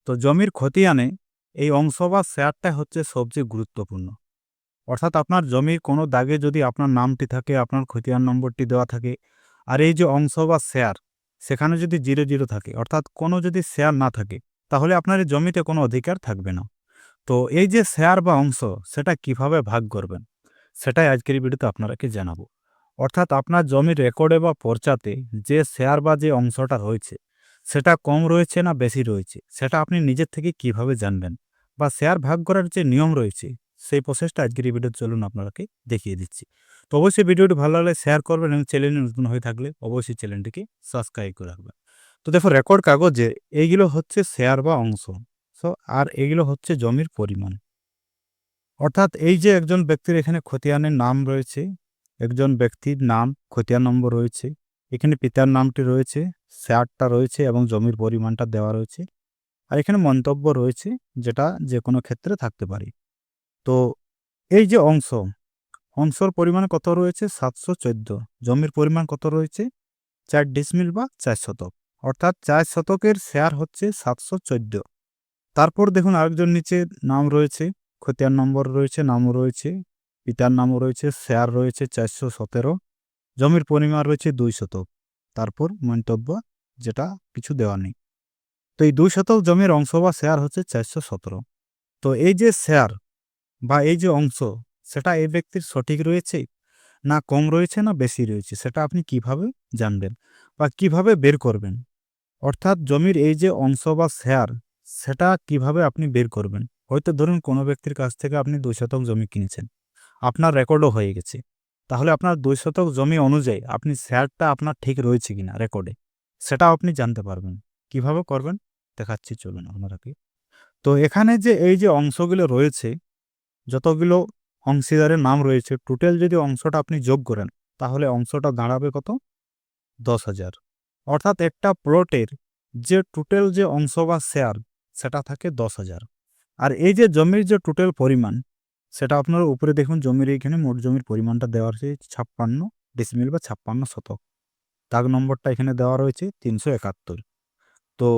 তো জমির খতিয়ানে এই অংশ বা শেয়ারটা হচ্ছে সবচেয়ে গুরুত্বপূর্ণ। অর্থাৎ আপনার জমির কোনো দাগে যদি আপনার নামটি থাকে, আপনার খতিয়ান নম্বরটি দেওয়া থাকে, আর এই যে অংশ বা শেয়ার সেখানে যদি 0 থাকে, অর্থাৎ কোনো যদি শেয়ার না থাকে, তাহলে আপনার এই জমিতে কোনো অধিকার থাকবে না। তো এই যে শেয়ার বা অংশ সেটা কিভাবে ভাগ করবেন সেটাই আজকের এই ভিডিওতে আপনারাকে জানাবো। অর্থাৎ আপনার জমির রেকর্ডে বা পর্চাতে যে শেয়ার বা যে অংশটা রয়েছে সেটা কম রয়েছে না বেশি রয়েছে সেটা আপনি নিজের থেকে কিভাবে জানবেন, বা শেয়ার ভাগ করার যে নিয়ম রয়েছে সেই প্রসেসটা আজকের এই ভিডিও চলুন আপনাকে দেখিয়ে দিচ্ছি। তো অবশ্যই ভিডিওটি ভালো লাগলে শেয়ার করবেন এবং চ্যানেলে নতুন হয়ে থাকলে অবশ্যই চ্যানেলটিকে সাবস্ক্রাইব করে রাখবেন। তো দেখো, রেকর্ড কাগজে এইগুলো হচ্ছে শেয়ার বা অংশ, আর এগুলো হচ্ছে জমির পরিমাণ। অর্থাৎ এই যে একজন ব্যক্তির এখানে খতিয়ানের নাম রয়েছে, একজন ব্যক্তির নাম, খতিয়ান নম্বর রয়েছে, এখানে পিতার নামটি রয়েছে, শেয়ারটা রয়েছে এবং জমির পরিমাণটা দেওয়া রয়েছে, আর এখানে মন্তব্য রয়েছে যেটা যে কোনো ক্ষেত্রে থাকতে পারে। তো এই যে অংশর পরিমাণ কত রয়েছে 714, জমির পরিমাণ কত রয়েছে 4 ডিসমিল বা 4 শতক, অর্থাৎ 4 শতকের শেয়ার হচ্ছে 714। তারপর দেখুন আরেকজন নিচে নাম রয়েছে, খতিয়ান নম্বর রয়েছে, নামও রয়েছে, পিতার নামও রয়েছে, শেয়ার রয়েছে 417, জমির পরিমাণ রয়েছে 2 শতক, তারপর মন্তব্য যেটা কিছু দেওয়া নেই। তো এই 2 শতক জমির অংশ বা শেয়ার হচ্ছে 417। তো এই যে শেয়ার বা এই যে অংশ সেটা এই ব্যক্তির সঠিক রয়েছে না কম রয়েছে না বেশি রয়েছে সেটা আপনি কিভাবে জানবেন বা কিভাবে বের করবেন? অর্থাৎ জমির এই যে অংশ বা শেয়ার সেটা কিভাবে আপনি বের করবেন? হয়তো ধরুন কোনো ব্যক্তির কাছ থেকে আপনি 2 শতক জমি কিনেছেন, আপনার রেকর্ডও হয়ে গেছে। তাহলে আপনার 2 শতক জমি অনুযায়ী আপনি শেয়ারটা আপনার ঠিক রয়েছে কিনা রেকর্ডে সেটাও আপনি জানতে পারবেন। কিভাবে করবেন দেখাচ্ছি, চলুন আপনারাকে। তো এখানে যে এই যে অংশগুলো রয়েছে, যতগুলো অংশীদারের নাম রয়েছে, টোটাল যদি অংশটা আপনি যোগ করেন তাহলে অংশটা দাঁড়াবে কত? 10,000। অর্থাৎ একটা প্লটের যে টোটাল যে অংশ বা শেয়ার সেটা থাকে 10,000। আর এই যে জমির যে টোটাল পরিমাণ সেটা আপনারা উপরে দেখুন, জমির এইখানে মোট জমির পরিমাণটা দেওয়া রয়েছে 56 ডিসমিল বা 56 শতক, দাগ নম্বরটা এখানে দেওয়া রয়েছে 371। তো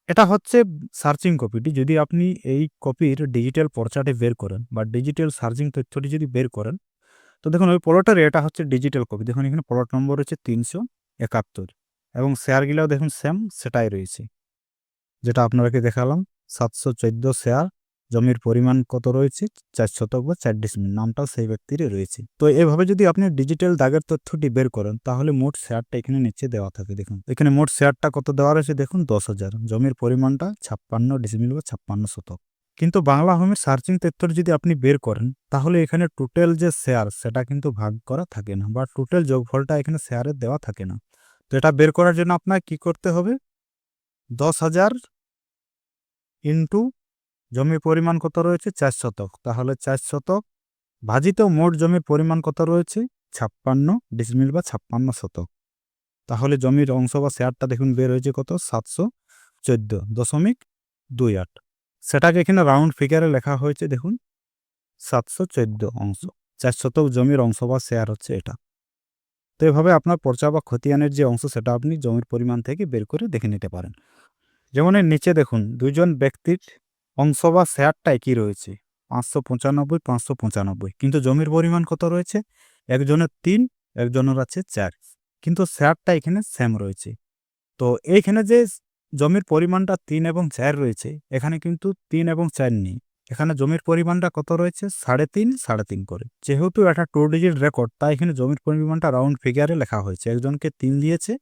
এটা হচ্ছে সার্চিং কপিটি। যদি আপনি এই কপির ডিজিটাল পর্চাটে বের করেন বা ডিজিটাল সার্চিং তথ্যটি যদি বের করেন, তো দেখুন ওই প্লটের এটা হচ্ছে ডিজিটাল কপি। দেখুন এখানে প্লট নম্বর রয়েছে 371 এবং শেয়ারগুলাও দেখুন সেম সেটাই রয়েছে, যেটা আপনাকে দেখালাম 714 শেয়ার, জমির পরিমাণ কত রয়েছে 4 শতক বা 4 ডিসমিল, নামটাও সেই ব্যক্তিরই রয়েছে। তো এভাবে যদি আপনি ডিজিটাল দাগের তথ্যটি বের করেন তাহলে মোট শেয়ারটা এখানে নিচে দেওয়া থাকে। দেখুন এখানে মোট শেয়ারটা কত দেওয়া রয়েছে, দেখুন 10,000, জমির পরিমাণটা 56 ডিসমিল বা 56 শতক। কিন্তু বাংলা হোমের সার্চিং তথ্যটি যদি আপনি বের করেন তাহলে এখানে টোটাল যে শেয়ার সেটা কিন্তু ভাগ করা থাকে না, বা টোটাল যোগফলটা এখানে শেয়ারে দেওয়া থাকে না। তো এটা বের করার জন্য আপনার কি করতে হবে, 10,000 ইন্টু জমির পরিমাণ কত রয়েছে 4 শতক, তাহলে 4 শতক ভাজিত মোট জমির পরিমাণ কত রয়েছে 56 ডিসমিল বা 56 শতক। তাহলে জমির অংশ বা শেয়ারটা দেখুন বের হয়েছে কত 714.28। সেটাকে এখানে রাউন্ড ফিগারে লেখা হয়েছে, দেখুন 714 অংশ, 4 শতক জমির অংশ বা শেয়ার হচ্ছে এটা। তো এভাবে আপনার পর্চা বা খতিয়ানের যে অংশ সেটা আপনি জমির পরিমাণ থেকে বের করে দেখে নিতে পারেন। যেমন এর নিচে দেখুন দুইজন ব্যক্তির অংশ বা শেয়ারটা একই রয়েছে 595, কিন্তু জমির পরিমাণ কত রয়েছে, একজনের 3, একজনের আছে 4, কিন্তু শেয়ারটা এখানে সেম রয়েছে। তো এইখানে যে জমির পরিমাণটা 3 এবং 4 রয়েছে, এখানে কিন্তু 3 এবং 4 নেই, এখানে জমির পরিমাণটা কত রয়েছে 3.5 করে। যেহেতু এটা 2 ডিজিট রেকর্ড তাই এখানে জমির পরিমাণটা রাউন্ড ফিগারে লেখা হয়েছে, একজনকে 3 দিয়েছে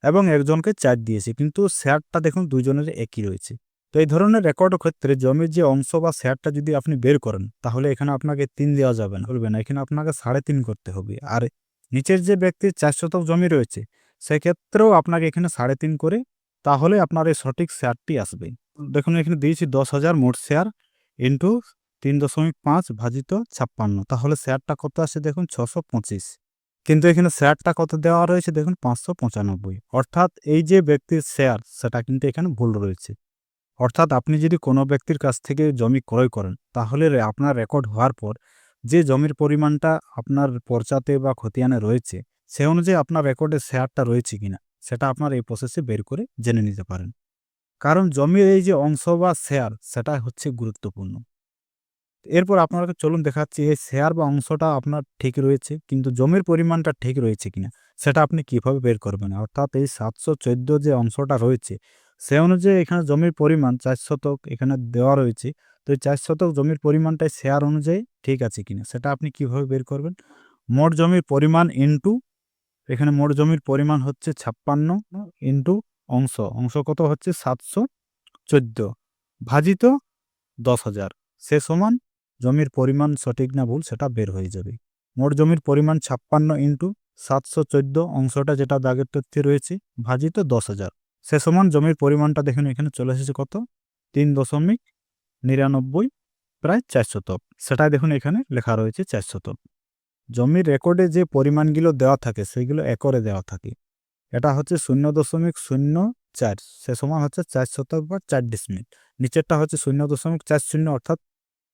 এবং একজনকে 4 দিয়েছে, কিন্তু শেয়ারটা দেখুন দুইজনের একই রয়েছে। তো এই ধরনের রেকর্ডের ক্ষেত্রে জমির যে অংশ বা শেয়ারটা যদি আপনি বের করেন তাহলে এখানে আপনাকে 3 দেওয়া যাবে না, বলবে না, এখানে আপনাকে 3.5 করতে হবে। আর নিচের যে ব্যক্তির 4 শতক জমি রয়েছে সেক্ষেত্রেও আপনাকে এখানে 3.5 করে, তাহলে আপনার এই সঠিক শেয়ারটি আসবে। দেখুন এখানে দিয়েছি 10,000 মোট শেয়ার ইন্টু 3.5 ভাজিত 56, তাহলে শেয়ারটা কত আসে দেখুন 625, কিন্তু এখানে শেয়ারটা কত দেওয়া রয়েছে দেখুন 595। অর্থাৎ এই যে ব্যক্তির শেয়ার সেটা কিন্তু এখানে ভুল রয়েছে। অর্থাৎ আপনি যদি কোনো ব্যক্তির কাছ থেকে জমি ক্রয় করেন তাহলে আপনার রেকর্ড হওয়ার পর যে জমির পরিমাণটা আপনার পর্চাতে বা খতিয়ানে রয়েছে সে অনুযায়ী আপনার রেকর্ডে শেয়ারটা রয়েছে কিনা সেটা আপনার এই প্রসেসে বের করে জেনে নিতে পারেন। কারণ জমির এই যে অংশ বা শেয়ার সেটা হচ্ছে গুরুত্বপূর্ণ। এরপর আপনাকে চলুন দেখাচ্ছি এই শেয়ার বা অংশটা আপনার ঠিক রয়েছে কিন্তু জমির পরিমাণটা ঠিক রয়েছে কিনা সেটা আপনি কিভাবে বের করবেন। অর্থাৎ এই 714 যে অংশটা রয়েছে সে অনুযায়ী এখানে জমির পরিমাণ 4 শতক এখানে দেওয়া রয়েছে। তো এই 4 শতক জমির পরিমাণটাই শেয়ার অনুযায়ী ঠিক আছে কিনা সেটা আপনি কিভাবে বের করবেন। মোট জমির পরিমাণ ইনটু এখানে মোট জমির পরিমাণ হচ্ছে 56 ইনটু অংশ কত হচ্ছে 714 ভাজিত 10,000 সে সমান জমির পরিমাণ সঠিক না ভুল সেটা বের হয়ে যাবে। মোট জমির পরিমাণ 56 ইনটু 714 অংশটা যেটা দাগের তথ্যে রয়েছে ভাজিত 10,000 সে সমান জমির পরিমাণটা দেখুন এখানে চলে এসেছে কত 3.99 প্রায় 4 শতক। সেটাই দেখুন এখানে লেখা রয়েছে 4 শতক। জমির রেকর্ডে যে পরিমাণগুলো দেওয়া থাকে সেগুলো একরে দেওয়া থাকে। এটা হচ্ছে 0.04 সে সমান হচ্ছে 4 শতক বা 4 ডিসমিল। নিচেরটা হচ্ছে 0.40 অর্থাৎ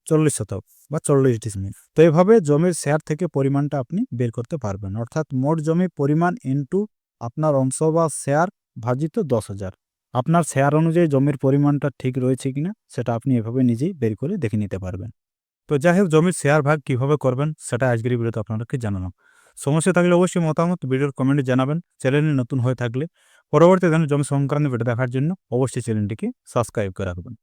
40 শতক বা 40 ডিসমিল। তো এইভাবে জমির শেয়ার থেকে পরিমাণটা আপনি বের করতে পারবেন। অর্থাৎ মোট জমির পরিমাণ ইনটু আপনার অংশ বা শেয়ার ভাজিত 10,000। আপনার শেয়ার অনুযায়ী জমির পরিমাণটা ঠিক রয়েছে কিনা সেটা আপনি এভাবে নিজেই বের করে দেখে নিতে পারবেন। তো যাই হোক জমির শেয়ার ভাগ কিভাবে করবেন সেটা আজকের এই ভিডিওতে আপনাদেরকে জানালাম। সমস্যা থাকলে অবশ্যই মতামত ভিডিওর কমেন্টে জানাবেন। চ্যানেলে নতুন হয়ে থাকলে পরবর্তী দিনে জমি সংক্রান্ত ভিডিও দেখার জন্য অবশ্যই চ্যানেলটিকে সাবস্ক্রাইব করে রাখবেন।